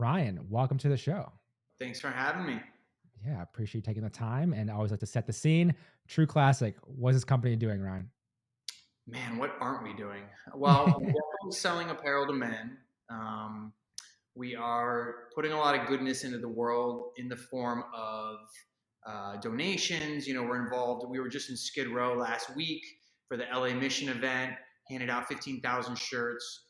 Ryan, welcome to the show. Thanks for having me. Yeah, I appreciate you taking the time, and I always like to set the scene. True classic. What is this company doing, Ryan? Man, what aren't we doing? Well, we're definitely selling apparel to men. Um, we are putting a lot of goodness into the world in the form of donations. We're involved. We were just in Skid Row last week for the LA Mission event, handed out 15,000 shirts.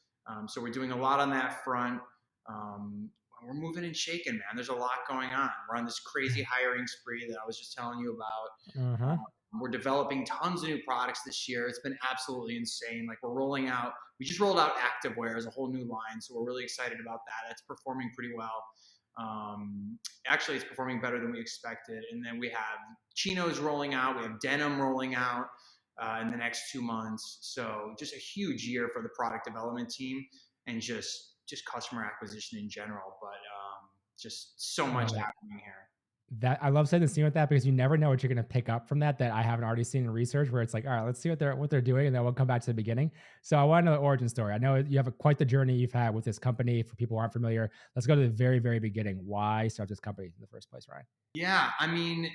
So we're doing a lot on that front. Um, we're moving and shaking, man. There's a lot going on. We're on this crazy hiring spree that I was just telling you about. Uh-huh. We're developing tons of new products this year. It's been absolutely insane. Like we just rolled out activewear as a whole new line. So we're really excited about that. That's performing pretty well. Actually, it's performing better than we expected. And then we have chinos rolling out. We have denim rolling out in the next 2 months. So just a huge year for the product development team and just customer acquisition in general. But just so I much love it. happening here. That I love setting the scene with that because you never know what you're going to pick up from that I haven't already seen in research. Where it's like, all right, let's see what they're doing, and then we'll come back to the beginning. So I want to know the origin story. I know you have quite the journey you've had with this company. For people who aren't familiar, let's go to the very, very beginning. Why start this company in the first place, Ryan? Yeah, I mean,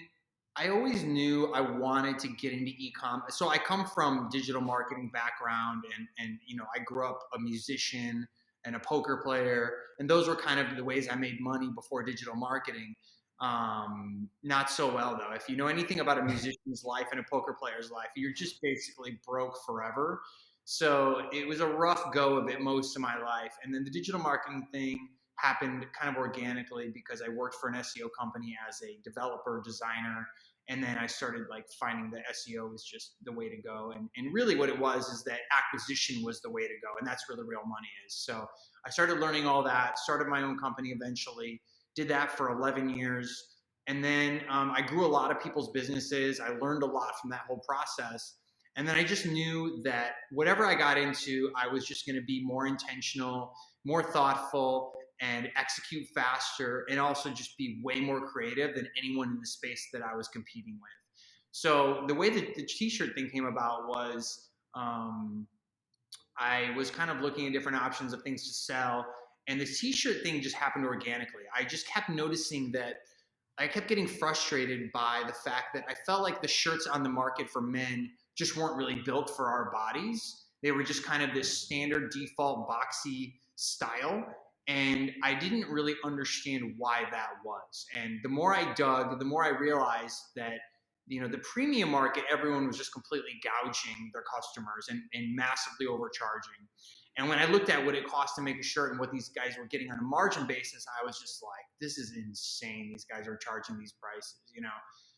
I always knew I wanted to get into e-com. So I come from digital marketing background and I grew up a musician and a poker player, and those were kind of the ways I made money before digital marketing. Not so well though. If you know anything about a musician's life and a poker player's life, you're just basically broke forever. So it was a rough go of it most of my life. And then the digital marketing thing happened kind of organically because I worked for an SEO company as a developer designer. And then I started like finding that SEO was just the way to go. And really what it was is that acquisition was the way to go. And that's where the real money is. So I started learning all that, started my own company eventually, did that for 11 years. And then I grew a lot of people's businesses. I learned a lot from that whole process. And then I just knew that whatever I got into, I was just going to be more intentional, more thoughtful, and execute faster, and also just be way more creative than anyone in the space that I was competing with. So the way that the t-shirt thing came about was I was kind of looking at different options of things to sell, and the t-shirt thing just happened organically. I just kept noticing that I kept getting frustrated by the fact that I felt like the shirts on the market for men just weren't really built for our bodies. They were just kind of this standard default boxy style. And I didn't really understand why that was. And the more I dug, the more I realized that the premium market, everyone was just completely gouging their customers and massively overcharging. And when I looked at what it cost to make a shirt and what these guys were getting on a margin basis, I was just like, this is insane. These guys are charging these prices.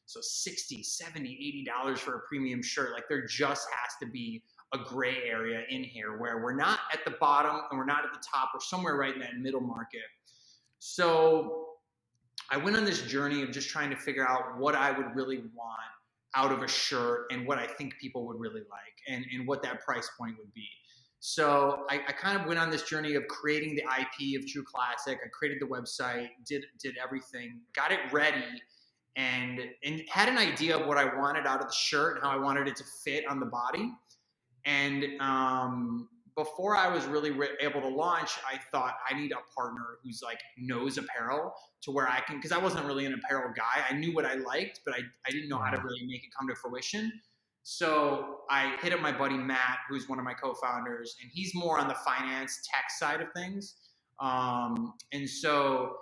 So 60, 70, $80 for a premium shirt. Like there just has to be a gray area in here where we're not at the bottom and we're not at the top. We're somewhere right in that middle market. So I went on this journey of just trying to figure out what I would really want out of a shirt and what I think people would really like and what that price point would be. So I kind of went on this journey of creating the IP of True Classic. I created the website, did everything, got it ready, and had an idea of what I wanted out of the shirt and how I wanted it to fit on the body. And before I was really able to launch, I thought I need a partner who's like knows apparel to where I can, because I wasn't really an apparel guy. I knew what I liked, but I didn't know how to Yeah. really make it come to fruition. So I hit up my buddy Matt, who's one of my co-founders, and he's more on the finance tech side of things. And so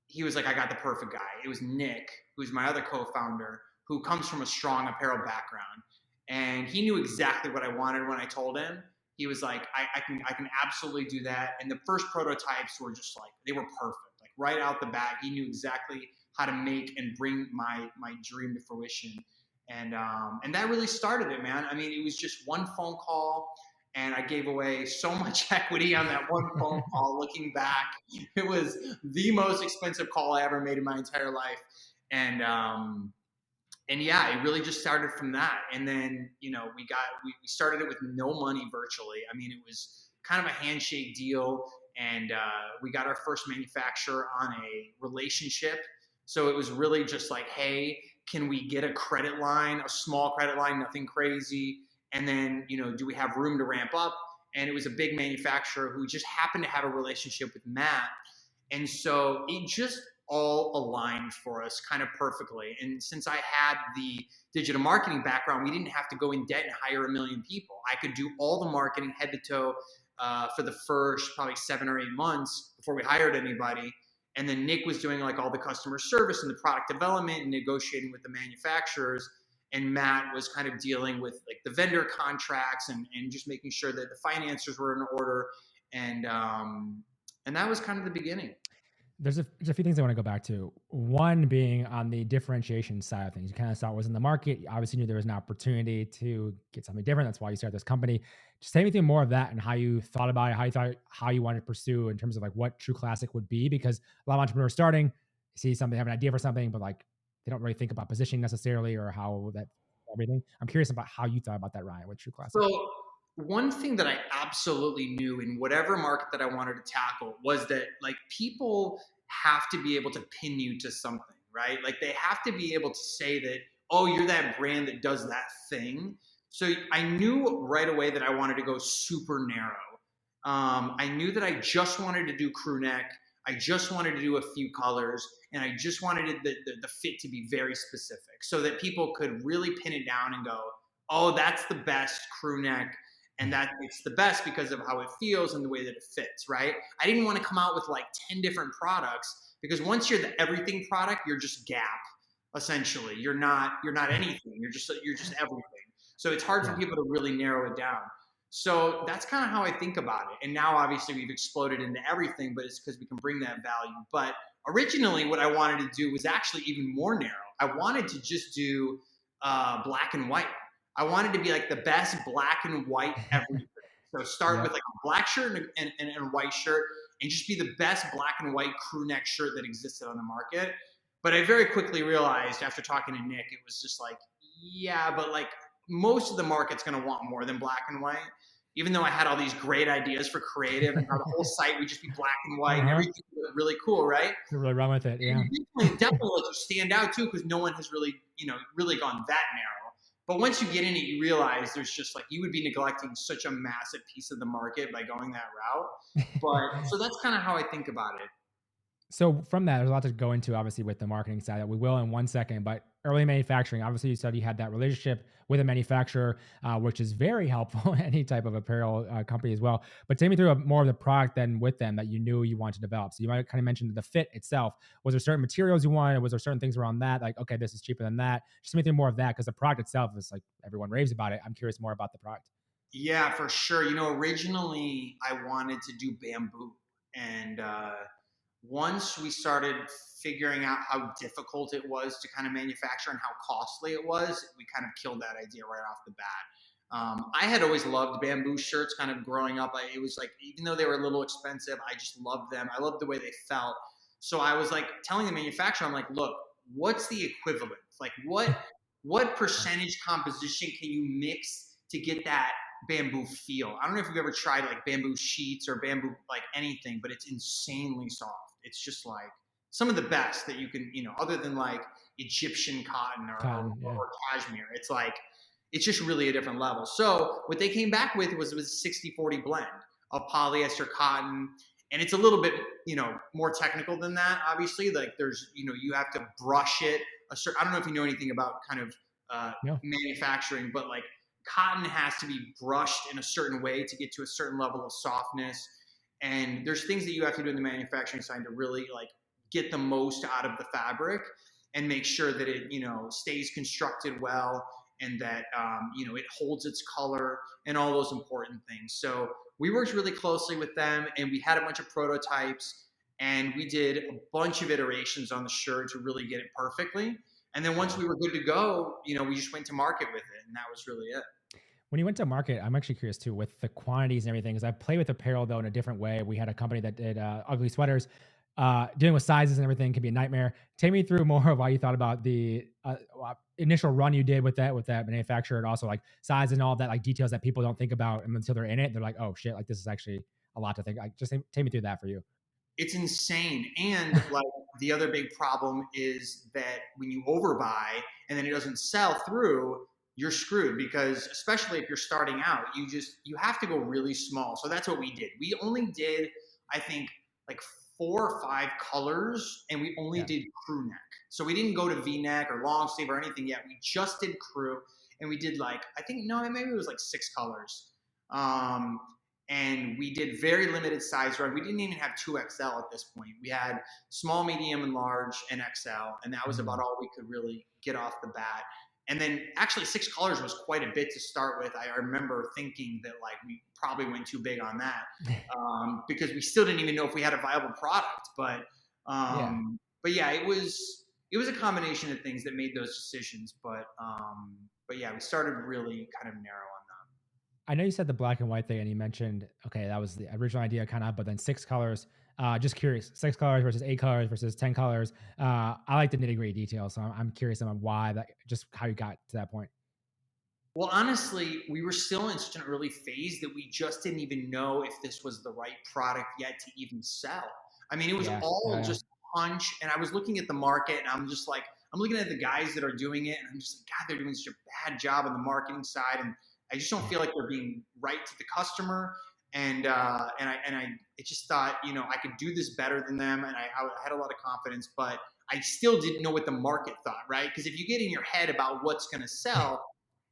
he was like, I got the perfect guy. It was Nick, who's my other co-founder, who comes from a strong apparel background. And he knew exactly what I wanted when I told him. He was like, I can absolutely do that. And the first prototypes were just like, they were perfect. Like right out the bat, he knew exactly how to make and bring my dream to fruition. And that really started it, man. I mean, it was just one phone call, and I gave away so much equity on that one phone call. Looking back, it was the most expensive call I ever made in my entire life. And yeah, it really just started from that. And then, we started it with no money virtually. I mean, it was kind of a handshake deal. And we got our first manufacturer on a relationship. So it was really just like, hey, can we get a credit line, a small credit line, nothing crazy? And then, do we have room to ramp up? And it was a big manufacturer who just happened to have a relationship with Matt. And so it just all aligned for us kind of perfectly. And since I had the digital marketing background, we didn't have to go in debt and hire a million people. I could do all the marketing head to toe for the first probably 7 or 8 months before we hired anybody. And then Nick was doing like all the customer service and the product development and negotiating with the manufacturers. And Matt was kind of dealing with like the vendor contracts and just making sure that the financiers were in order. And that was kind of the beginning. There's a few things I want to go back to. One being on the differentiation side of things. You kind of saw what was in the market. You obviously knew there was an opportunity to get something different. That's why you started this company. Just say anything more of that and how you thought about it, how you wanted to pursue in terms of like what True Classic would be. Because a lot of entrepreneurs starting see something, have an idea for something, but like they don't really think about positioning necessarily or how that everything. I'm curious about how you thought about that, Ryan, with True Classic. So one thing that I absolutely knew in whatever market that I wanted to tackle was that like people have to be able to pin you to something, right? Like they have to be able to say that, oh, you're that brand that does that thing. So I knew right away that I wanted to go super narrow. I knew that I just wanted to do crew neck. I just wanted to do a few colors, and I just wanted the fit to be very specific so that people could really pin it down and go, oh, that's the best crew neck, and that it's the best because of how it feels and the way that it fits, right? I didn't want to come out with like 10 different products because once you're the everything product, you're just Gap, essentially. You're not anything. You're just everything. So it's hard for Yeah. people to really narrow it down. So that's kind of how I think about it. And now obviously we've exploded into everything, but it's because we can bring that value. But originally what I wanted to do was actually even more narrow. I wanted to just do black and white. I wanted to be like the best black and white everything. So start with Yep. like a black shirt and a white shirt and just be the best black and white crew neck shirt that existed on the market. But I very quickly realized after talking to Nick, it was just like, yeah, but like most of the market's going to want more than black and white. Even though I had all these great ideas for creative and how the whole site would just be black and white and Uh-huh. everything was really cool, right? To really run with it. Yeah. And definitely lets you stand out too because no one has really, really gone that narrow. But once you get in it, you realize there's just like you would be neglecting such a massive piece of the market by going that route. But so that's kind of how I think about it. So from that, there's a lot to go into, obviously, with the marketing side that we will in 1 second. But early manufacturing, obviously, you said you had that relationship with a manufacturer, which is very helpful in any type of apparel company as well. But take me through more of the product then with them that you knew you wanted to develop. So you might kind of mention the fit itself. Was there certain materials you wanted? Was there certain things around that? Like, okay, this is cheaper than that. Just take me through more of that because the product itself is like everyone raves about it. I'm curious more about the product. Yeah, for sure. Originally I wanted to do bamboo, and once we started figuring out how difficult it was to kind of manufacture and how costly it was, we kind of killed that idea right off the bat. I had always loved bamboo shirts kind of growing up. It was like, even though they were a little expensive, I just loved them. I loved the way they felt. So I was like telling the manufacturer, I'm like, look, what's the equivalent? Like what percentage composition can you mix to get that bamboo feel? I don't know if you've ever tried like bamboo sheets or bamboo like anything, but it's insanely soft. It's just like some of the best that you can, other than like Egyptian cotton Cotton, yeah. or cashmere. It's like, it's just really a different level. So what they came back with was a 60-40 blend of polyester cotton. And it's a little bit, more technical than that, obviously. Like there's, you have to brush it. I don't know if you know anything about kind of No. manufacturing, but like cotton has to be brushed in a certain way to get to a certain level of softness. And there's things that you have to do in the manufacturing side to really like get the most out of the fabric and make sure that it, stays constructed well and that, it holds its color and all those important things. So we worked really closely with them and we had a bunch of prototypes and we did a bunch of iterations on the shirt to really get it perfectly. And then once we were good to go, we just went to market with it and that was really it. When you went to market, I'm actually curious too with the quantities and everything, because I play with apparel though in a different way. We had a company that did ugly sweaters. Dealing with sizes and everything can be a nightmare. Take me through more of why you thought about the initial run you did with that manufacturer, and also like size and all that, like details that people don't think about, and until they're in it, they're like, oh shit, like this is actually a lot to think. Like, just take me through that for you. It's insane. And like the other big problem is that when you overbuy and then it doesn't sell through, you're screwed because especially if you're starting out, you have to go really small. So that's what we did. We only did, I think, like 4 or 5 colors, and we only Yeah. did crew neck. So we didn't go to V-neck or long sleeve or anything yet. We just did crew, and we did like, I think, no, maybe it was like 6 colors. Um, and we did very limited size run. We didn't even have 2XL at this point. We had small, medium, and large, and XL, and that was about all we could really get off the bat. And then actually 6 colors was quite a bit to start with. I remember thinking that like we probably went too big on that because we still didn't even know if we had a viable product. Yeah. But yeah, it was a combination of things that made those decisions. But yeah, we started really kind of narrow on I know you said the black and white thing, and you mentioned, okay, that was the original idea, kind of, but then 6 colors. Just curious, 6 colors versus 8 colors versus 10 colors. I like the nitty gritty details, so I'm curious about why that, just how you got to that point. Well, honestly, we were still in such an early phase that we just didn't even know if this was the right product yet to even sell. I mean, it was Yeah, yeah, all yeah. just hunch, and I was looking at the market, and I'm just like, I'm looking at the guys that are doing it, and I'm just like, God, they're doing such a bad job on the marketing side, and I just don't feel like they're being right to the customer. And I it just thought, I could do this better than them, and I had a lot of confidence, but I still didn't know what the market thought, right? Because if you get in your head about what's going to sell,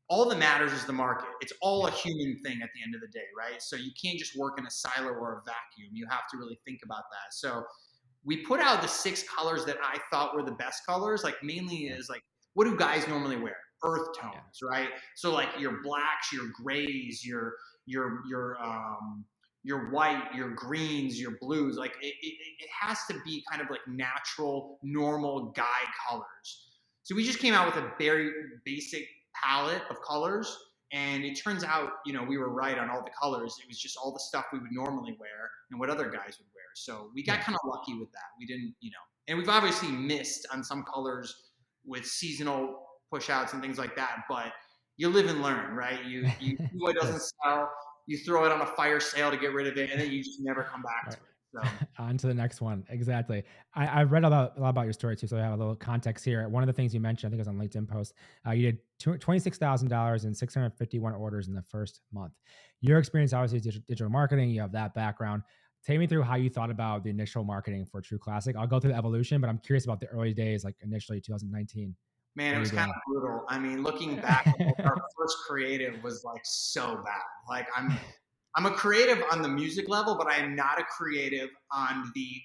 all that matters is the market. It's all a Yeah, human thing at the end of the day, right? So you can't just work in a silo or a vacuum. You have to really think about that. So we put out the 6 colors that I thought were the best colors, like mainly yeah, is like, what do guys normally wear? Earth yeah, tones, right? So like your blacks, your grays, your your um your white, your greens, your blues, like it has to be kind of like natural, normal guy colors. So we just came out with a very basic palette of colors, and it turns out, we were right on all the colors. It was just all the stuff we would normally wear and what other guys would wear. So we got yeah. kind of lucky with that. We didn't, and we've obviously missed on some colors with seasonal push outs and things like that, but you live and learn, right? You see what Of doesn't course. sell, you throw it on a fire sale to get rid of it, and then you just never come back All to right. it. So On to the next one. Exactly. I've read a lot about your story too, so I have a little context here. One of the things you mentioned, I think it was on LinkedIn post, you did $26,000 and 651 orders in the first month. Your experience, obviously, is digital marketing. You have that background. Take me through how you thought about the initial marketing for True Classic. I'll go through the evolution, but I'm curious about the early days, like initially 2019. man, What it were you was kind doing? of brutal. I mean, looking back, like, our first creative was like so bad. Like I'm a creative on the music level, but I am not a creative on the,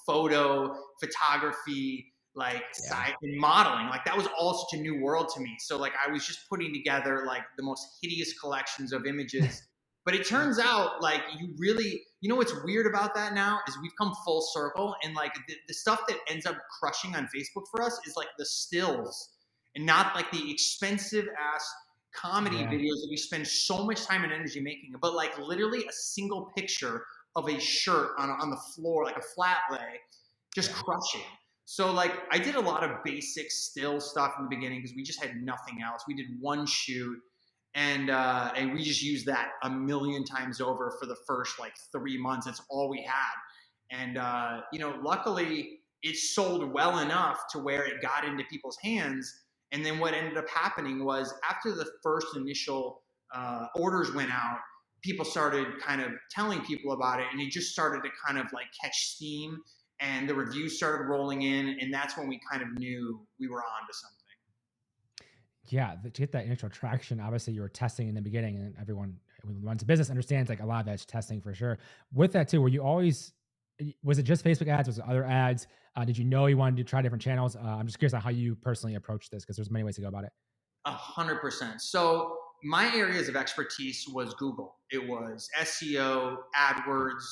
photo, photography, like Yeah. side and modeling. Like that was all such a new world to me. So like I was just putting together like the most hideous collections of images. But it turns out like you really, what's weird about that now is we've come full circle, and like the stuff that ends up crushing on Facebook for us is like the stills and not like the expensive ass comedy Yeah. videos that we spend so much time and energy making, but like literally a single picture of a shirt on the floor, like a flat lay, just Yeah. crushing. So like I did a lot of basic still stuff in the beginning because we just had nothing else. We did one shoot, and we just used that a million times over for the first like 3 months. That's all we had, and luckily it sold well enough to where it got into people's hands. And then what ended up happening was after the first initial orders went out, people started kind of telling people about it, and it just started to kind of like catch steam, and the reviews started rolling in, and that's when we kind of knew we were on to something. Yeah, to get that initial traction, obviously you were testing in the beginning, and everyone who runs a business understands like a lot of that's testing for sure. With that too, were you always was it just Facebook ads? Was it other ads? Did you know you wanted to try different channels? I'm just curious on how you personally approach this because there's many ways to go about it. 100%. So my areas of expertise was Google. It was SEO, Yeah, AdWords,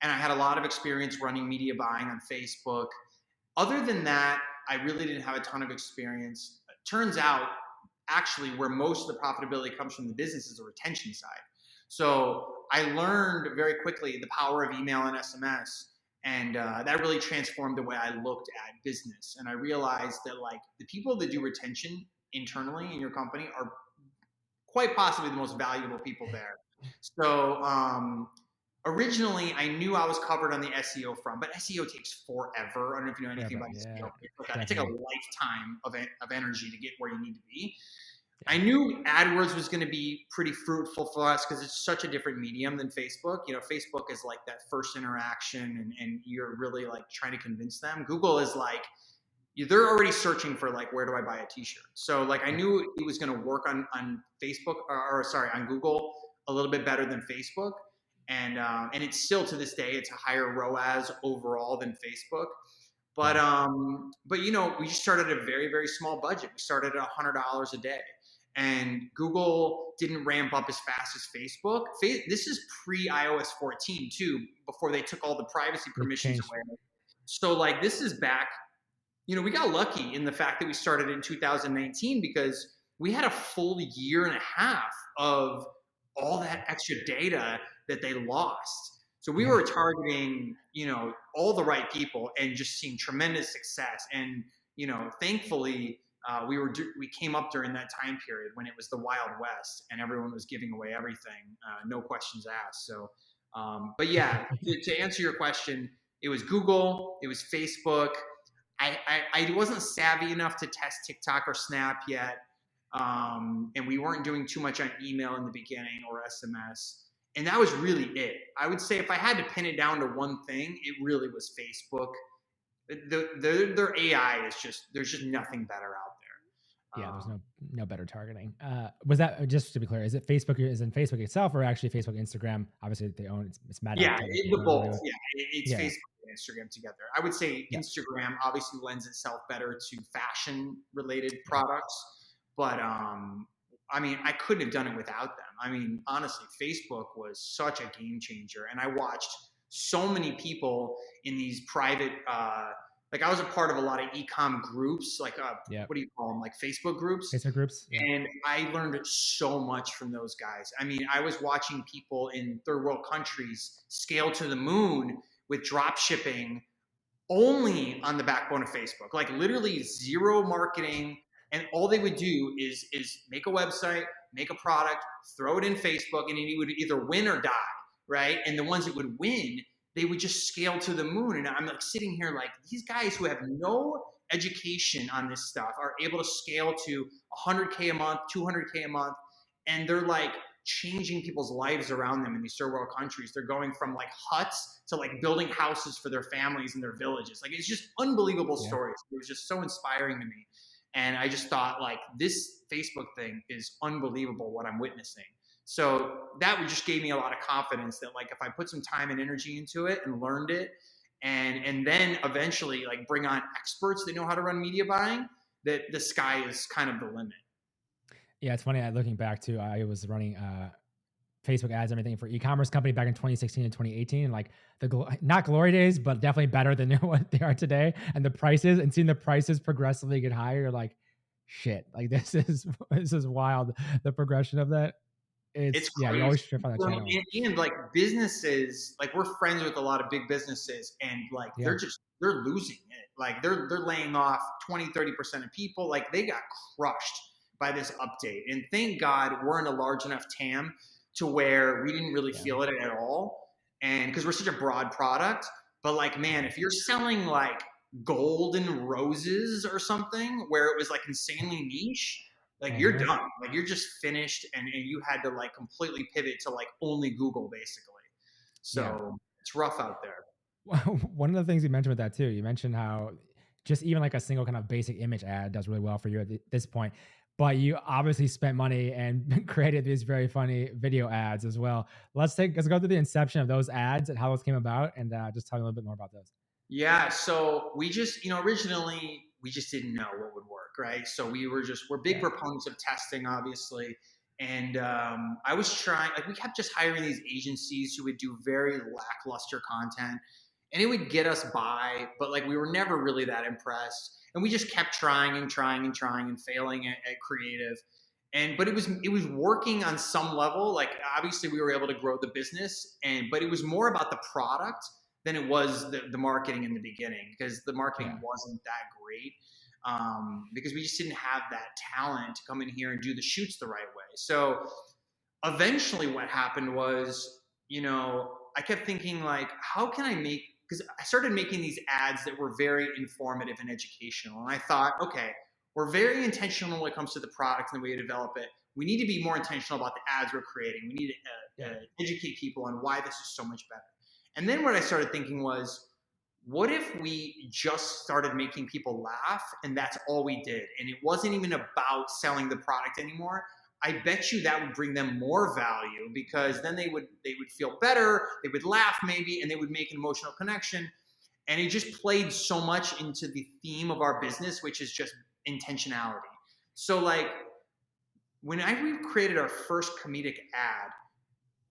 and I had a lot of experience running media buying on Facebook. Other than that, I really didn't have a ton of experience. It turns out, actually, where most of the profitability comes from the business is the retention side. So I learned very quickly the power of email and SMS, and that really transformed the way I looked at business. And I realized that like the people that do retention internally in your company are quite possibly the most valuable people there. So originally, I knew I was covered on the SEO front, but SEO takes forever. I don't know if you know anything forever. about Yeah, SEO. It's like a definitely. lifetime of energy to get where you need to be. I Yeah. knew AdWords was going to be pretty fruitful for us because it's such a different medium than Facebook. You know, Facebook is like that first interaction, and you're really like trying to convince them. Google is like, they're already searching for like, where do I buy a t-shirt? So like I Yeah. knew it was going to work on Facebook, or sorry, on Google a little bit better than Facebook. And it's still, to this day, it's a higher ROAS overall than Facebook. Yeah. But you know, we just started at a very, very small budget. We started at $100 a day. And Google didn't ramp up as fast as Facebook. This is pre iOS 14 too, before they took all the privacy They permissions changed. away. So like this is back, you know, we got lucky in the fact that we started in 2019 because we had a full year and a half of all that extra data that they lost. So we Yeah. were targeting, you know, all the right people and just seeing tremendous success. And, you know, thankfully, we came up during that time period when it was the Wild West and everyone was giving away everything, no questions asked. So, but yeah, to answer your question, it was Google, it was Facebook. I wasn't savvy enough to test TikTok or Snap yet. And we weren't doing too much on email in the beginning or SMS. And that was really it. I would say if I had to pin it down to one thing, it really was Facebook. Their AI is just, there's just nothing better out there. Yeah, there's no better targeting. Was that just to be clear? Is it Facebook? Is in Facebook itself, or actually Facebook, Instagram? Obviously, they own it's Meta Yeah, technically. the both. Really. Yeah, it's Yeah, Facebook and Instagram together. I would say yeah, Instagram obviously lends itself better to fashion related yeah, products, but I mean, I couldn't have done it without them. I mean, honestly, Facebook was such a game changer, and I watched so many people in these private. Like I was a part of a lot of e-com groups, like yeah. what do you call them, like Facebook groups, Facebook groups. Yeah, and I learned so much from those guys. I mean, I was watching people in third world countries scale to the moon with drop shipping only on the backbone of Facebook. Like literally zero marketing, and all they would do is make a website, make a product, throw it in Facebook, and it would either win or die, right? And the ones that would win, they would just scale to the moon. And I'm like sitting here like, these guys who have no education on this stuff are able to scale to 100K a month, 200K a month, and they're like changing people's lives around them in these third world countries. They're going from like huts to like building houses for their families and their villages. Like it's just unbelievable yeah. stories. It was just so inspiring to me. And I just thought like this Facebook thing is unbelievable what I'm witnessing. So that just gave me a lot of confidence that like if I put some time and energy into it and learned it, and then eventually like bring on experts that know how to run media buying, that the sky is kind of the limit. Yeah, it's funny. Looking back to, I was running Facebook ads and everything for e-commerce company back in 2016 and 2018, and like not glory days, but definitely better than what they are today. And the prices, and seeing the prices progressively get higher, you're like, shit, like this is wild. The progression of that. It's It's yeah, you crazy. always trip on that channel. And like businesses, like we're friends with a lot of big businesses, and like Yeah, they're losing it. Like they're laying off 20-30% of people. Like they got crushed by this update. And thank God we're in a large enough TAM to where we didn't really yeah, feel it at all. And because we're such a broad product, but like, man, if you're selling like golden roses or something where it was like insanely niche, like you're uh-huh. done. Like you're just finished, and you had to like completely pivot to like only Google basically. Yeah. So it's rough out there. One of the things you mentioned with that too, you mentioned how just even like a single kind of basic image ad does really well for you at this point. But you obviously spent money and created these very funny video ads as well. Let's go through the inception of those ads and how those came about, and just tell me a little bit more about those. Yeah, so we just, you know, originally we just didn't know what would work, right? So we're big Yeah. proponents of testing, obviously. And I was trying, like, we kept just hiring these agencies who would do very lackluster content, and it would get us by, but like we were never really that impressed. And we just kept trying and trying and trying and failing at creative. And but it was working on some level. Like obviously we were able to grow the business, and but it was more about the product than it was the marketing in the beginning, because the marketing Yeah. wasn't that great, because we just didn't have that talent to come in here and do the shoots the right way. So eventually what happened was, you know, I kept thinking like, how can I make, because I started making these ads that were very informative and educational. And I thought, okay, we're very intentional when it comes to the product and the way to develop it. We need to be more intentional about the ads we're creating. We need to educate people on why this is so much better. And then what I started thinking was, what if we just started making people laugh and that's all we did? And it wasn't even about selling the product anymore. I bet you that would bring them more value, because then they would feel better, they would laugh maybe, and they would make an emotional connection. And it just played so much into the theme of our business, which is just intentionality. So like when we created our first comedic ad,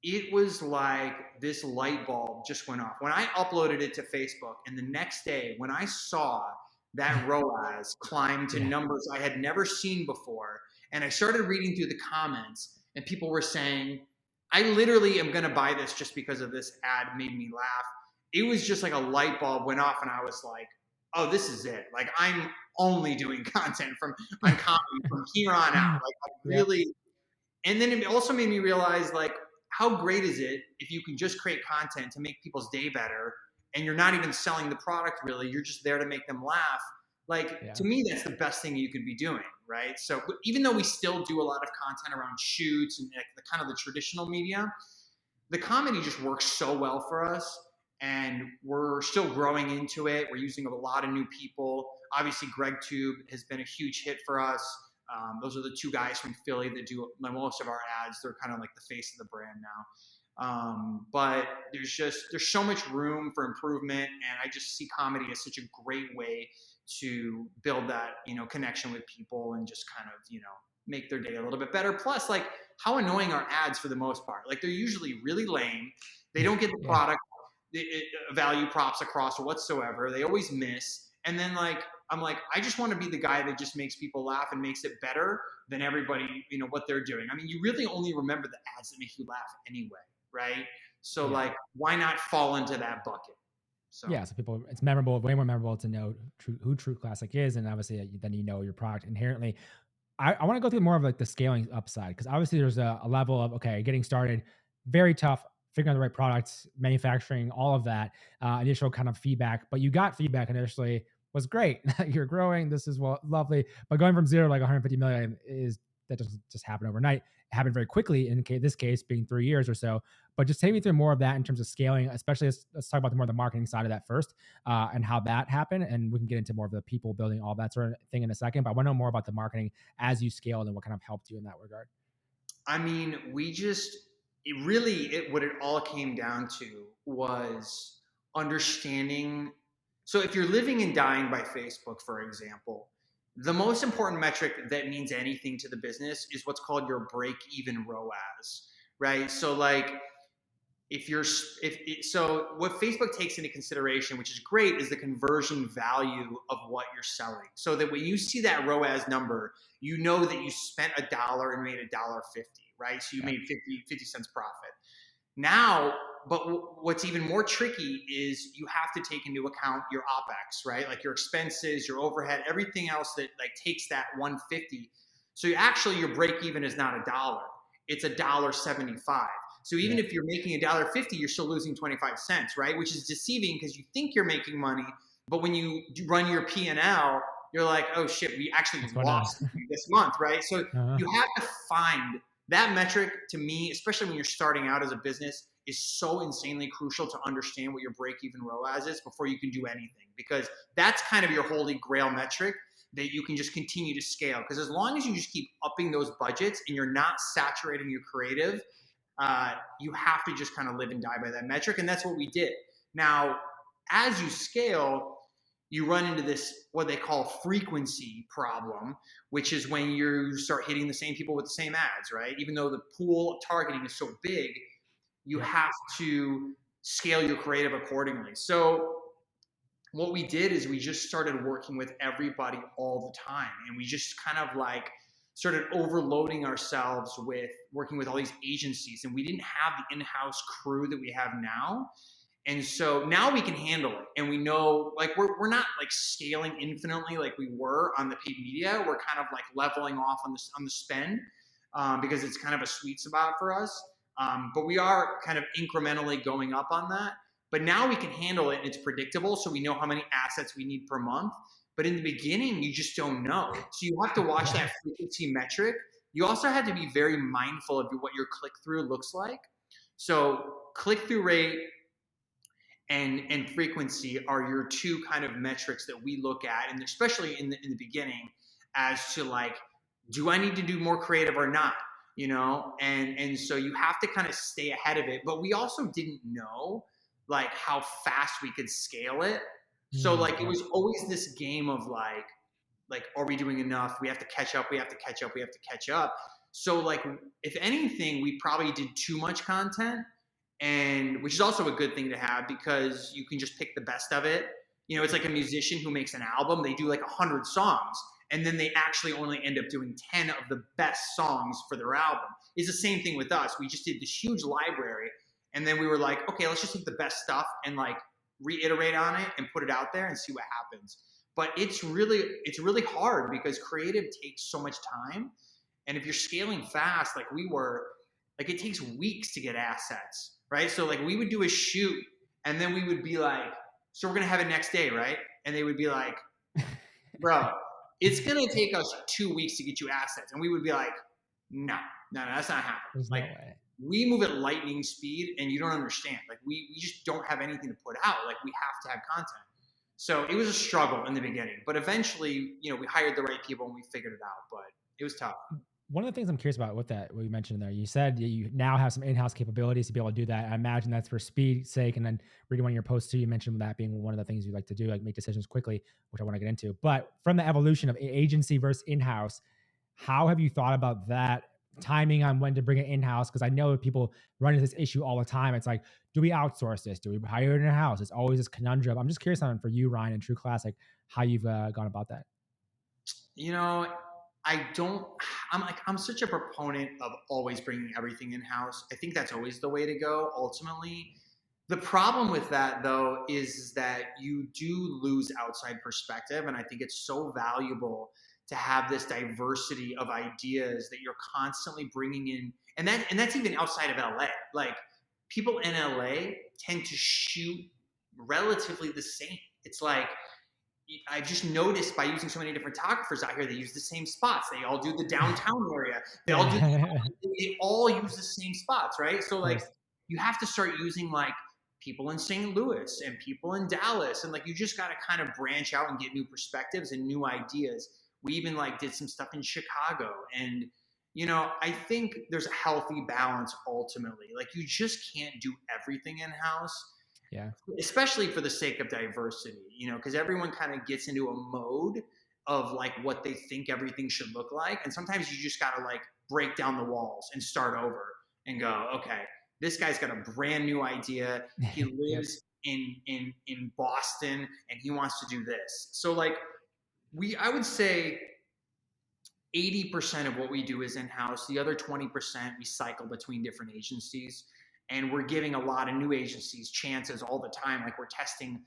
it was like this light bulb just went off. When I uploaded it to Facebook, and the next day when I saw that ROAS climb to numbers I had never seen before, and I started reading through the comments, and people were saying, I literally am going to buy this just because of this ad made me laugh. It was just like a light bulb went off, and I was like, oh, this is it. Like, I'm only doing content on comedy from here on out. Like, I really, and then it also made me realize, like, how great is it if you can just create content to make people's day better, and you're not even selling the product really, you're just there to make them laugh. Like, to me, that's the best thing you could be doing, right? So even though we still do a lot of content around shoots and like the kind of the traditional media, the comedy just works so well for us, and we're still growing into it. We're using a lot of new people. Obviously, GregTube has been a huge hit for us. Those are the two guys from Philly that do most of our ads. They're kind of like the face of the brand now. But there's so much room for improvement, and I just see comedy as such a great way to build that, connection with people and just kind of, make their day a little bit better. Plus, like, how annoying are ads for the most part? Like, they're usually really lame. They don't get the product value props across whatsoever. They always miss. And then I'm like, I just want to be the guy that just makes people laugh and makes it better than everybody, what they're doing. I mean, you really only remember the ads that make you laugh anyway, right? So like, why not fall into that bucket? So people, it's memorable, way more memorable to know who True Classic is, and obviously then your product inherently. I want to go through more of like the scaling upside, because obviously there's a level of getting started, very tough, figuring out the right products, manufacturing, all of that, initial kind of feedback. But you got feedback initially, was great. You're growing. This is lovely. But going from zero to like 150 million that doesn't just happen overnight. It happened very quickly in this case being 3 years or so. But just take me through more of that in terms of scaling, especially let's talk about more of the marketing side of that first, and how that happened. And we can get into more of the people building, all that sort of thing in a second. But I want to know more about the marketing as you scaled and what kind of helped you in that regard. I mean, what it all came down to was understanding. So if you're living and dying by Facebook, for example, the most important metric that means anything to the business is what's called your break-even ROAS, right? So like, so what Facebook takes into consideration, which is great, is the conversion value of what you're selling. So that when you see that ROAS number, you know that you spent $1 and made $1.50, right? So you made 50 cents profit. Now, but what's even more tricky is you have to take into account your OpEx, right? Like your expenses, your overhead, everything else that like takes that 150. So your break even is not $1, it's $1.75. So even if you're making $1.50, you're still losing 25 cents, right? Which is deceiving because you think you're making money, but when you run your P&L, you're like, oh shit, we actually lost this month, right? So you have to find that metric. To me, especially when you're starting out as a business, is so insanely crucial to understand what your break-even ROAS is before you can do anything, because that's kind of your holy grail metric that you can just continue to scale. Because as long as you just keep upping those budgets and you're not saturating your creative, you have to just kind of live and die by that metric. And that's what we did. Now, as you scale, you run into this, what they call frequency problem, which is when you start hitting the same people with the same ads, right? Even though the pool targeting is so big, you have to scale your creative accordingly. So what we did is we just started working with everybody all the time. And we just kind of like started overloading ourselves with working with all these agencies. And we didn't have the in-house crew that we have now. And so now we can handle it. And we know, like, we're not like scaling infinitely like we were on the paid media. We're kind of like leveling off on the spend, because it's kind of a sweet spot for us. But we are kind of incrementally going up on that. But now we can handle it and it's predictable. So we know how many assets we need per month. But in the beginning, you just don't know. So you have to watch that frequency metric. You also have to be very mindful of what your click through looks like. So click through rate and frequency are your two kind of metrics that we look at, and especially in the beginning, as to like, do I need to do more creative or not? You know, and so you have to kind of stay ahead of it. But we also didn't know like how fast we could scale it. So like it Yeah. was always this game of like are we doing enough? We have to catch up. We have to catch up. We have to catch up. So like if anything, we probably did too much content, and which is also a good thing to have because you can just pick the best of it. You know, it's like a musician who makes an album, they do like 100 songs and then they actually only end up doing 10 of the best songs for their album. It's the same thing with us. We just did this huge library and then we were like, okay, let's just take the best stuff and like reiterate on it and put it out there and see what happens. But it's really hard because creative takes so much time. And if you're scaling fast, like we were, like it takes weeks to get assets, right? So like we would do a shoot and then we would be like, so we're gonna have it next day, right? And they would be like, bro, it's gonna take us 2 weeks to get you assets. And we would be like, no, that's not happening. There's no Like way. we move at lightning speed and you don't understand. Like we just don't have anything to put out. Like we have to have content. So it was a struggle in the beginning, but eventually, you know, we hired the right people and we figured it out, but it was tough. One of the things I'm curious about with that, what you mentioned there, you said you now have some in-house capabilities to be able to do that. I imagine that's for speed's sake. And then reading one of your posts too, you mentioned that being one of the things you like to do, like make decisions quickly, which I want to get into. But from the evolution of agency versus in-house, how have you thought about that timing on when to bring it in-house? Because I know that people run into this issue all the time. It's like, do we outsource this? Do we hire it in-house? It's always this conundrum. I'm just curious on for you, Ryan, and True Classic, how you've gone about that. You know, I don't, I'm such a proponent of always bringing everything in house. I think that's always the way to go ultimately. The problem with that though is that you do lose outside perspective. And I think it's so valuable to have this diversity of ideas that you're constantly bringing in. And that's even outside of LA. Like people in LA tend to shoot relatively the same. It's like, I've just noticed by using so many different photographers out here, they use the same spots. They all do the downtown area. They all use the same spots, right? So Of like course. you have to start using like people in St. Louis and people in Dallas. And like you just gotta kind of branch out and get new perspectives and new ideas. We even like did some stuff in Chicago. And you know, I think there's a healthy balance ultimately. Like you just can't do everything in-house, Yeah. especially for the sake of diversity, you know, because everyone kind of gets into a mode of like what they think everything should look like. And sometimes you just got to like break down the walls and start over and go, okay, this guy's got a brand new idea. He Yep. lives in Boston and he wants to do this. So like I would say 80% of what we do is in-house. The other 20% we cycle between different agencies, and we're giving a lot of new agencies chances all the time. Like we're testing,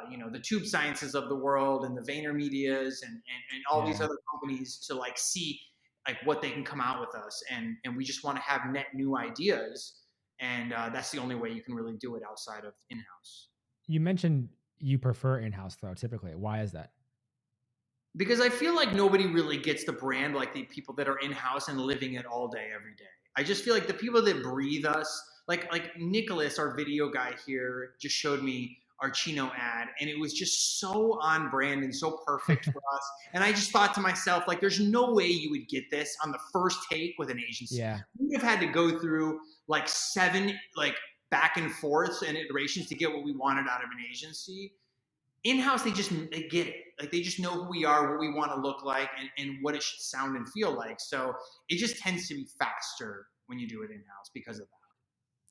you know, the Tube Sciences of the world and the VaynerMedias and all these Yeah. other companies to like see like what they can come out with us, and we just want to have net new ideas, and that's the only way you can really do it outside of in-house. You mentioned you prefer in-house though, typically. Why is that? Because I feel like nobody really gets the brand like the people that are in house and living it all day every day. I just feel like the people that breathe us, like Nicholas, our video guy here, just showed me our Chino ad, and it was just so on brand and so perfect for us. And I just thought to myself, like, there's no way you would get this on the first take with an agency. Yeah. We'd have had to go through like 7 like back and forths and iterations to get what we wanted out of an agency. In-house, they get it. Like they just know who we are, what we want to look like, and what it should sound and feel like. So it just tends to be faster when you do it in-house because of that.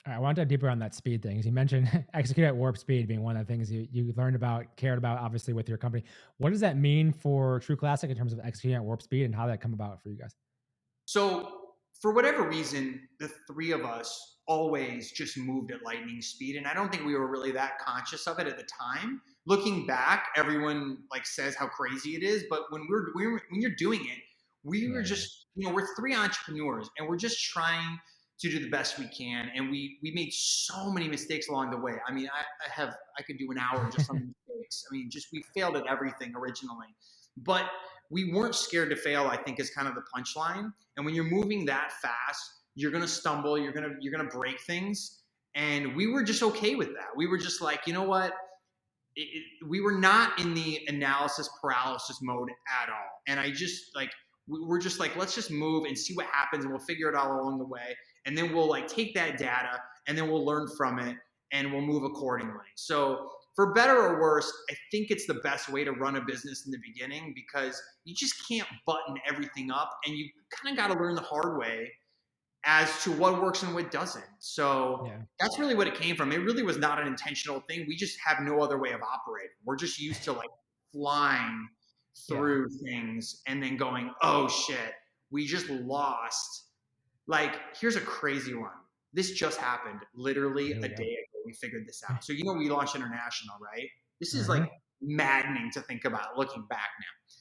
All right, I want to dive deeper on that speed thing. 'Cause you mentioned execute at warp speed being one of the things you learned about, cared about, obviously, with your company. What does that mean for True Classic in terms of executing at warp speed and how that come about for you guys? So for whatever reason, the three of us always just moved at lightning speed, and I don't think we were really that conscious of it at the time. Looking back, everyone like says how crazy it is, but when you're doing it, we were Yeah. just, you know, we're three entrepreneurs and we're just trying to do the best we can. And we made so many mistakes along the way. I mean, I could do an hour just on mistakes. I mean, just we failed at everything originally, but we weren't scared to fail, I think, is kind of the punchline. And when you're moving that fast, you're gonna stumble, you're gonna break things. And we were just okay with that. We were just like, you know what? We were not in the analysis paralysis mode at all. And I just like, we're just like, let's just move and see what happens, and we'll figure it out along the way. And then we'll like take that data, and then we'll learn from it, and we'll move accordingly. So for better or worse, I think it's the best way to run a business in the beginning, because you just can't button everything up, and you kind of got to learn the hard way as to what works and what doesn't. So Yeah. that's really what it came from. It really was not an intentional thing. We just have no other way of operating. We're just used to like flying Yeah. through things and then going, oh shit, we just lost. Like, here's a crazy one. This just happened literally Here a we day go. ago. We figured this out. So, you know, we launched international, right? This is like Uh-huh. maddening to think about looking back now.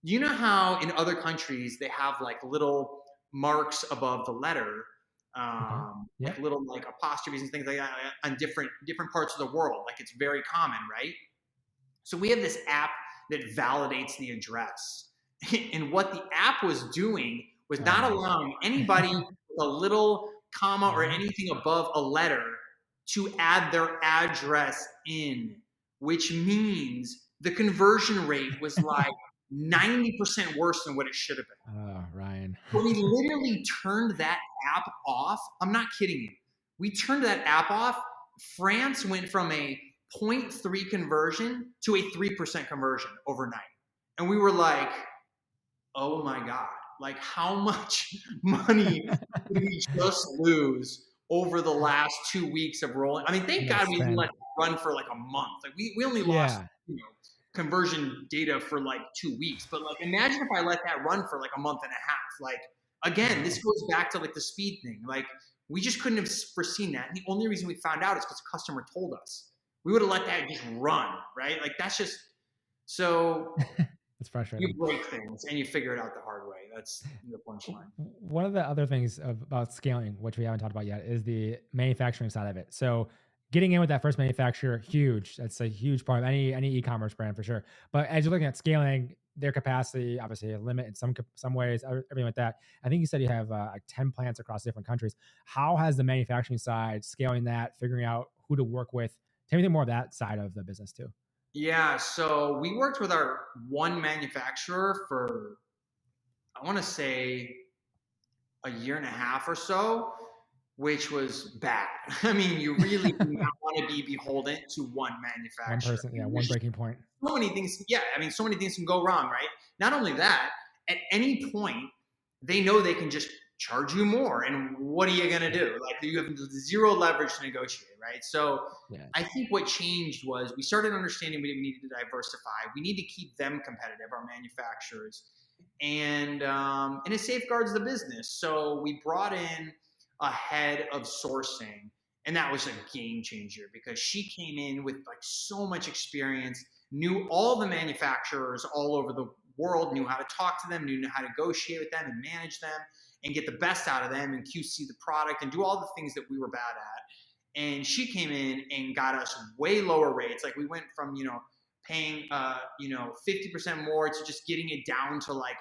You know how in other countries they have like little marks above the letter, Okay. like Yep. little like apostrophes and things like that on different parts of the world. Like it's very common, right? So we have this app that validates the address, and what the app was doing was Oh not no. allowing anybody with a little comma or Uh-huh. anything above a letter to add their address in, which means the conversion rate was like 90% worse than what it should have been. Oh, Ryan. But we literally turned that app off. I'm not kidding you. We turned that app off. France went from a zero point 0.3 conversion to a 3% conversion overnight. And we were like, oh my God, like how much money did we just lose over the last 2 weeks of rolling? I mean, In thank that God we didn't let span. it run for like a month. Like we only lost, Yeah. you know, conversion data for like 2 weeks. But like imagine if I let that run for like a month and a half. Like again, this No. goes back to like the speed thing. Like we just couldn't have foreseen that. And the only reason we found out is because the customer told us. We would have let that just run, right? Like that's just so It's you frustrating. break things and you figure it out the hard way. That's the punchline. One of the other things about scaling, which we haven't talked about yet, is the manufacturing side of it. So getting in with that first manufacturer, huge. That's a huge part of any e-commerce brand for sure. But as you're looking at scaling their capacity, obviously a limit in some ways, everything like that. I think you said you have like 10 plants across different countries. How has the manufacturing side, scaling that, figuring out who to work with? Tell me more of that side of the business too. Yeah, so we worked with our one manufacturer for, I want to say, a year and a half or so, which was bad. I mean, you really do not want to be beholden to one One manufacturer. person, I yeah, mean, one there's just breaking point. so many things. Yeah, I mean, so many things can go wrong, right? Not only that, at any point, they know they can just charge you more. And what are you going to Yeah, do? Like, you have zero leverage to negotiate, right? So yeah, I think what changed was we started understanding we needed to diversify. We need to keep them competitive, our manufacturers, and it safeguards the business. So we brought in a head of sourcing, and that was a game changer because she came in with like so much experience, knew all the manufacturers all over the world, knew how to talk to them, knew how to negotiate with them and manage them and get the best out of them and QC the product and do all the things that we were bad at. And she came in and got us way lower rates. Like we went from, paying, 50% more to just getting it down to like,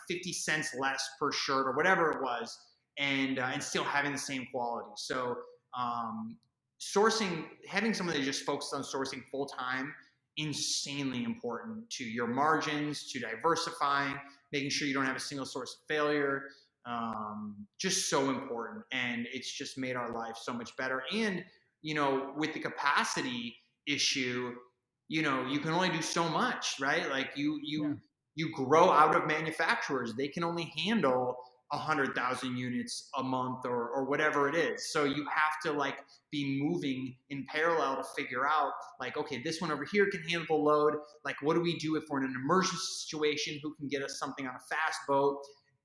50 cents less per shirt or whatever it was, and still having the same quality. So sourcing, having someone that just focused on sourcing full time, insanely important to your margins, to diversifying, making sure you don't have a single source of failure. Just so important, and it's just made our life so much better. And with the capacity issue, you can only do so much, right? Like you yeah. you you grow out of manufacturers. They can only handle 100,000 units a month or whatever it is. So you have to like be moving in parallel to figure out like, okay, this one over here can handle the load. Like, what do we do if we're in an emergency situation? Who can get us something on a fast boat,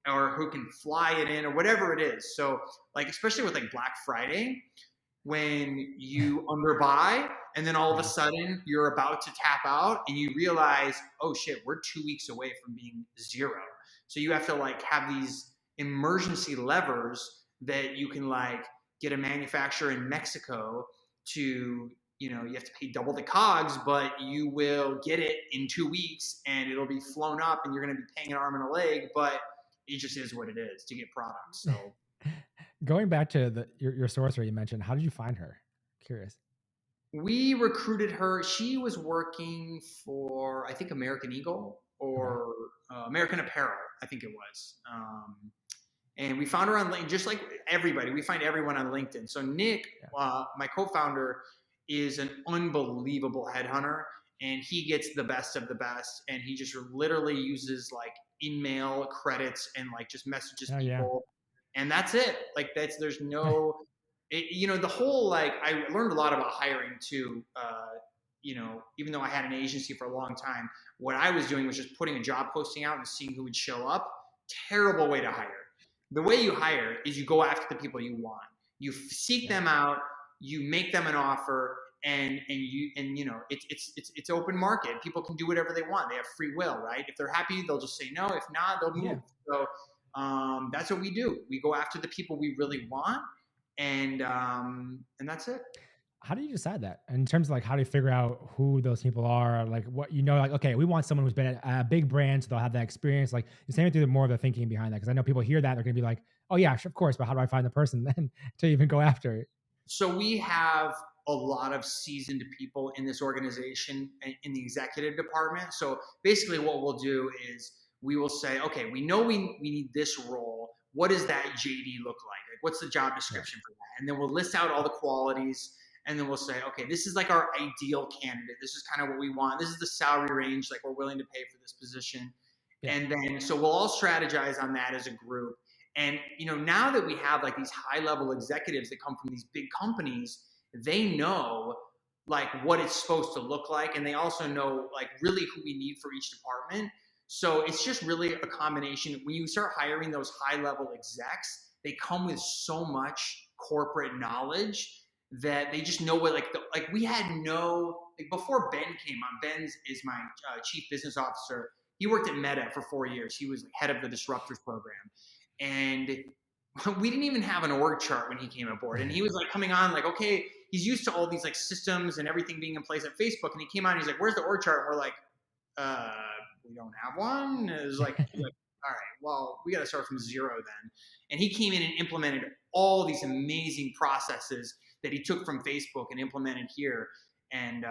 or who can fly it in, or whatever it is. So like, especially with like Black Friday, when you underbuy and then all of a Yeah. sudden you're about to tap out and you realize, oh shit, we're 2 weeks away from being zero. So you have to like have these emergency levers that you can like get a manufacturer in Mexico to, you have to pay double the cogs, but you will get it in 2 weeks and it'll be flown up and you're going to be paying an arm and a leg, but it just is what it is to get products. So Going back to your sorcerer you mentioned, how did you find her? Curious. we recruited her. She was working for, I think, American Eagle Okay. or American Apparel, I think it was. And we found her on LinkedIn, just like everybody. We find everyone on LinkedIn. So Nick, Yeah. my co-founder, is an unbelievable headhunter, and he gets the best of the best. And he just literally uses like in-mail credits and like just messages Oh yeah. people, and that's it. Like there's no, the whole like I learned a lot about hiring too. Even though I had an agency for a long time, what I was doing was just putting a job posting out and seeing who would show up. Terrible way to hire. The way you hire is you go after the people you want. You seek Yeah. them out, you make them an offer, it's open market. People can do whatever they want. They have free will, right? If they're happy, they'll just say no. If not, they'll Yeah. move. So that's what we do. We go after the people we really want, and that's it. How do you decide that in terms of like how do you figure out who those people are? Like what like okay, we want someone who's been at a big brand, so they'll have that experience. Like the same through the more of the thinking behind that, because I know people hear that they're gonna be like, oh yeah, sure, of course, but how do I find the person then to even go after it? So we have a lot of seasoned people in this organization in the executive department. So basically, what we'll do is we will say, okay, we know we need this role. What does that JD look like? Like, what's the job Yeah. description for that? And then we'll list out all the qualities. And then we'll say, okay, this is like our ideal candidate. This is kind of what we want. This is the salary range like we're willing to pay for this position. Yeah. And then so we'll all strategize on that as a group. And now that we have like these high level executives that come from these big companies, they know like what it's supposed to look like, and they also know like really who we need for each department. So it's just really a combination. When you start hiring those high level execs, they come with so much corporate knowledge that they just know what like we had no like before Ben came on. Ben is my chief business officer. He worked at Meta for 4 years. He was like, head of the disruptors program, and we didn't even have an org chart when he came aboard. And he was like coming on like, okay, he's used to all these like systems and everything being in place at Facebook. And he came on and he's like, where's the org chart? And we're like, uh, we don't have one. And it was like, all right, well, we got to start from zero then. And he came in and implemented all these amazing processes that he took from Facebook and implemented here. And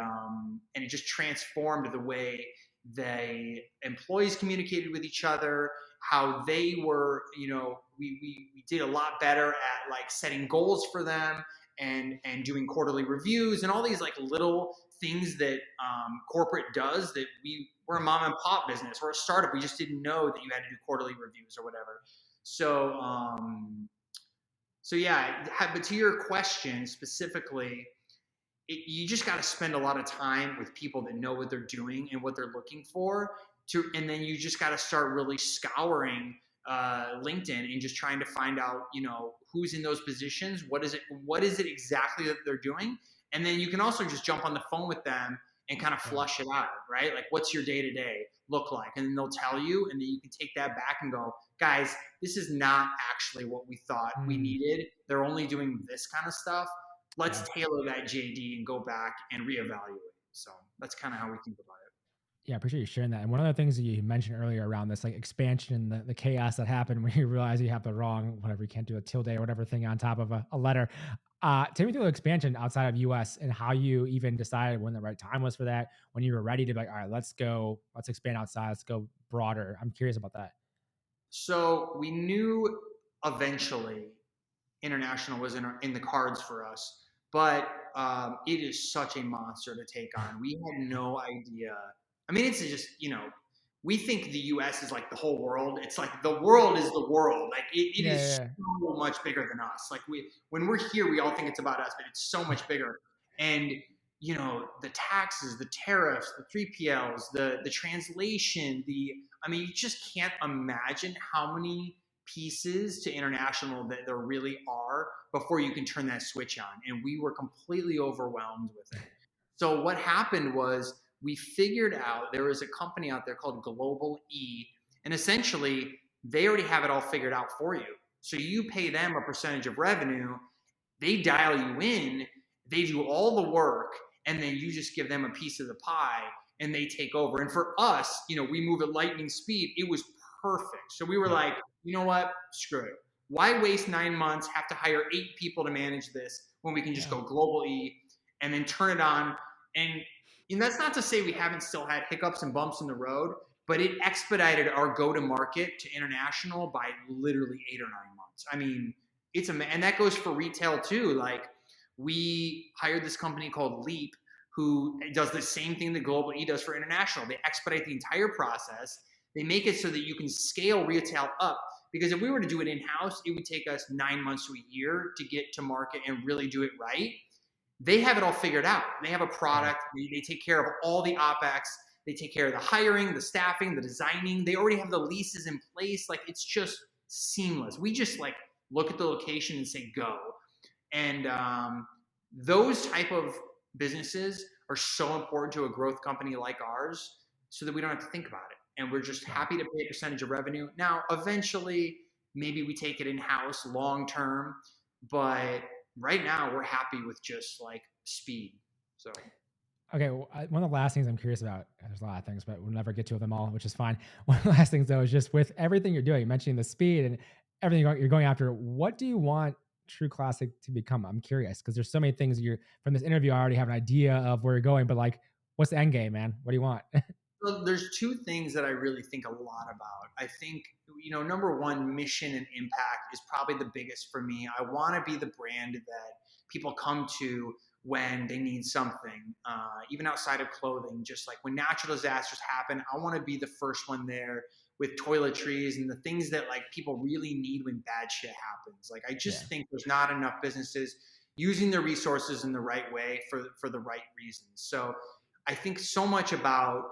it just transformed the way the employees communicated with each other, how they were, we did a lot better at like setting goals for them and doing quarterly reviews and all these like little things that corporate does that we're a mom and pop business. We're a startup. We just didn't know that you had to do quarterly reviews or whatever. So yeah, but to your question specifically, you just got to spend a lot of time with people that know what they're doing and what they're looking for and then you just got to start really scouring LinkedIn and just trying to find out, who's in those positions, what is it exactly that they're doing, and then you can also just jump on the phone with them and kind of Yeah. flush it out, right? Like, what's your day to day look like, and then they'll tell you, and then you can take that back and go, guys, this is not actually what we thought we Mm, needed. They're only doing this kind of stuff. Let's yeah. tailor that JD and go back and reevaluate. So that's kind of how we think about it. Yeah, I appreciate you sharing that. And one of the things that you mentioned earlier around this like expansion and the chaos that happened when you realize you have the wrong, whatever, you can't do a tilde or whatever thing on top of a letter. Take me through the expansion outside of US and how you even decided when the right time was for that, when you were ready to be like, all right, let's expand outside, let's go broader. I'm curious about that. So we knew eventually international was in the cards for us, but it is such a monster to take on. We had no idea. I mean, it's just, we think the US is like the whole world. It's like the world is the world. Like it Yeah, is yeah, so much bigger than us. Like when we're here, we all think it's about us, but it's so much bigger. And the taxes, the tariffs, the 3PLs, the translation, I mean, you just can't imagine how many pieces to international that there really are before you can turn that switch on. And we were completely overwhelmed with it. So what happened was we figured out there was a company out there called Global E, and essentially they already have it all figured out for you. So you pay them a percentage of revenue, they dial you in, they do all the work, and then you just give them a piece of the pie and they take over. And for us, we move at lightning speed. It was perfect. So we were Yeah. like, you know what? Screw it. Why waste 9 months, have to hire 8 people to manage this when we can just Yeah. go global E and then turn it on? And that's not to say we haven't still had hiccups and bumps in the road, but it expedited our go to market to international by literally 8 or 9 months. I mean, and that goes for retail too. Like, we hired this company called Leap, who does the same thing that Global E does for international. They expedite the entire process. They make it so that you can scale retail up. Because if we were to do it in house, it would take us 9 months to a year to get to market and really do it right. They have it all figured out. They have a Yeah. product. They take care of all the OpEx. They take care of the hiring, the staffing, the designing. They already have the leases in place. Like, it's just seamless. We just like look at the location and say go. And those type of businesses are so important to a growth company like ours, so that we don't have to think about it. And we're just Yeah. happy to pay a percentage of revenue. Now, eventually, maybe we take it in house long term, but right now we're happy with just like speed. So Okay, well, one of the last things I'm curious about, there's a lot of things, but we'll never get to them all, which is fine. One of the last things though is just with everything you're doing, mentioning the speed and everything you're going after, what do you want True Classic to become? I'm curious because there's so many things you're from this interview. I already have an idea of where you're going, but like, what's the end game, man? What do you want? So there's two things that I really think a lot about. I think, number one, mission and impact is probably the biggest for me. I want to be the brand that people come to when they need something, even outside of clothing. Just like when natural disasters happen, I want to be the first one there with toiletries and the things that like people really need when bad shit happens. Like, I Yeah. just think there's not enough businesses using their resources in the right way for the right reasons. So I think so much about,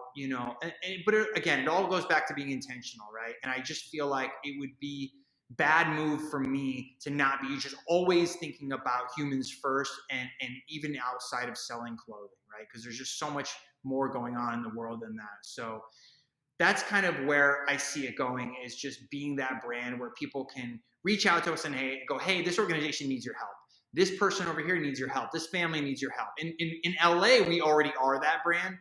but again, it all goes back to being intentional, right? And I just feel like it would be bad move for me to not be just always thinking about humans first, and even outside of selling clothing, right? Because there's just so much more going on in the world than that. So that's kind of where I see it going, is just being that brand where people can reach out to us and go, hey, this organization needs your help. This person over here needs your help. This family needs your help. In LA, we already are that brand.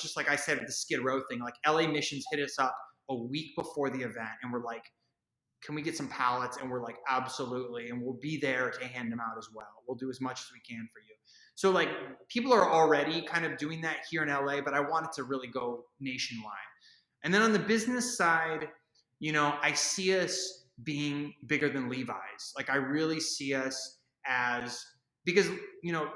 Just like I said with the Skid Row thing, like LA Missions hit us up a week before the event and we're like, can we get some pallets? And we're like, absolutely. And we'll be there to hand them out as well. We'll do as much as we can for you. So like, people are already kind of doing that here in LA, but I want it to really go nationwide. And then on the business side, I see us being bigger than Levi's. Like, I really see us as, because,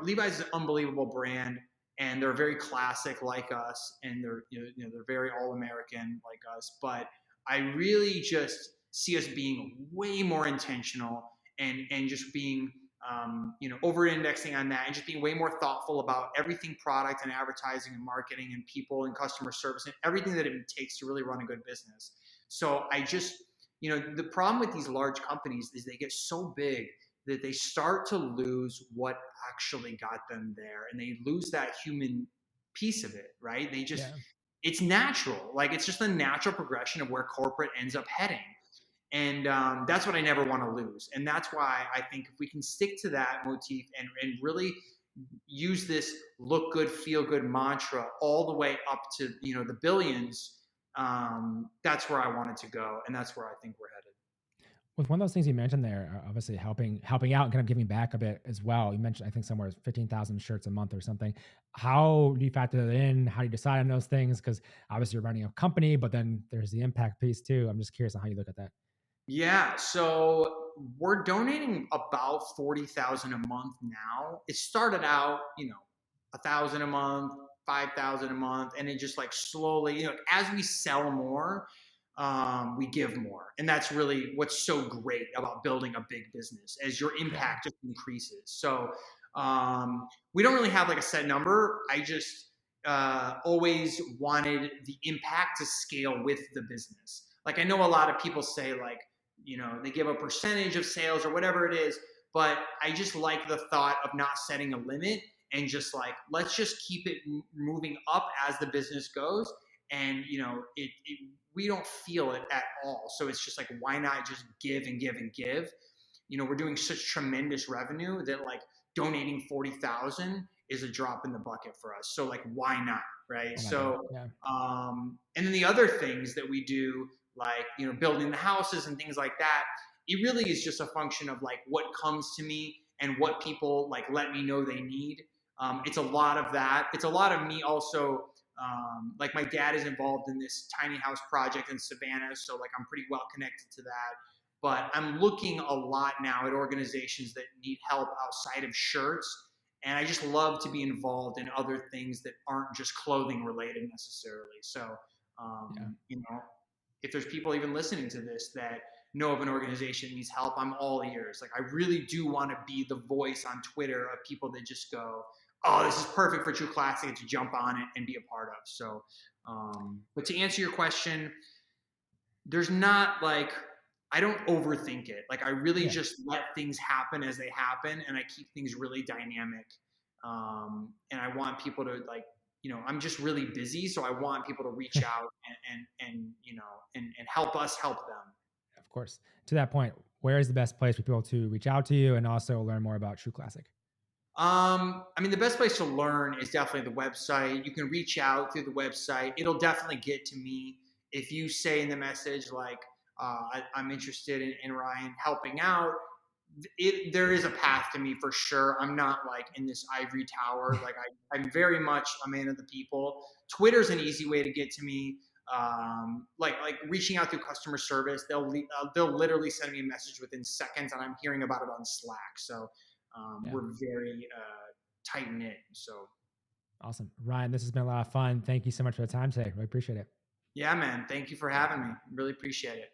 Levi's is an unbelievable brand and they're very classic like us, and they're, they're very all American like us. But I really just see us being way more intentional, and just being over indexing on that, and just being way more thoughtful about everything product and advertising and marketing and people and customer service and everything that it takes to really run a good business. So I just, the problem with these large companies is they get so big that they start to lose what actually got them there, and they lose that human piece of it, right? They just, Yeah. it's natural. Like, it's just a natural progression of where corporate ends up heading. And that's what I never want to lose. And that's why I think if we can stick to that motif, and really use this look good, feel good mantra all the way up to, the billions, that's where I want it to go. And that's where I think we're headed. With one of those things you mentioned there, obviously helping out and kind of giving back a bit as well. You mentioned, I think, somewhere 15,000 shirts a month or something. How do you factor that in? How do you decide on those things? Because obviously you're running a company, but then there's the impact piece too. I'm just curious on how you look at that. Yeah, so we're donating about 40,000 a month now. It started out, 1,000 a month, 5,000 a month, and it just like slowly, as we sell more, we give more, and that's really what's so great about building a big business, as your Yeah. impact just increases. So we don't really have like a set number. I just always wanted the impact to scale with the business. Like, I know a lot of people say like, they give a percentage of sales or whatever it is, but I just like the thought of not setting a limit, and just like, let's just keep it moving up as the business goes. and we don't feel it at all. So it's just like, why not just give and give and give? We're doing such tremendous revenue that like donating 40,000 is a drop in the bucket for us. So like, why not, right? Oh my God. So, Yeah. and then the other things that we do, like building the houses and things like that, it really is just a function of like what comes to me and what people like let me know they need. It's a lot of that. It's a lot of me also. Like my dad is involved in this tiny house project in Savannah, so like I'm pretty well connected to that. But I'm looking a lot now at organizations that need help outside of shirts, and I just love to be involved in other things that aren't just clothing related necessarily. So, Yeah. if there's people even listening to this that know of an organization that needs help, I'm all ears. Like I really do want to be the voice on Twitter of people that just go, "Oh, this is perfect for True Classic," to jump on it and be a part of. So, but to answer your question, there's not like, I don't overthink it. Like I really Yeah. just let things happen as they happen, and I keep things really dynamic. And I want people to like, I'm just really busy, so I want people to reach out and help us help them. Of course. To that point, where is the best place for people to reach out to you and also learn more about True Classic? I mean, the best place to learn is definitely the website. You can reach out through the website. It'll definitely get to me. If you say in the message, like, I'm interested in Ryan helping out, there is a path to me for sure. I'm not like in this ivory tower. Like I'm very much a man of the people. Twitter's an easy way to get to me. Like reaching out through customer service, they'll literally send me a message within seconds, and I'm hearing about it on Slack. So Yeah. we're very tight knit. So Awesome. Ryan, this has been a lot of fun. Thank you so much for the time today. Really appreciate it. yeah, man. Thank you for having me. Really appreciate it.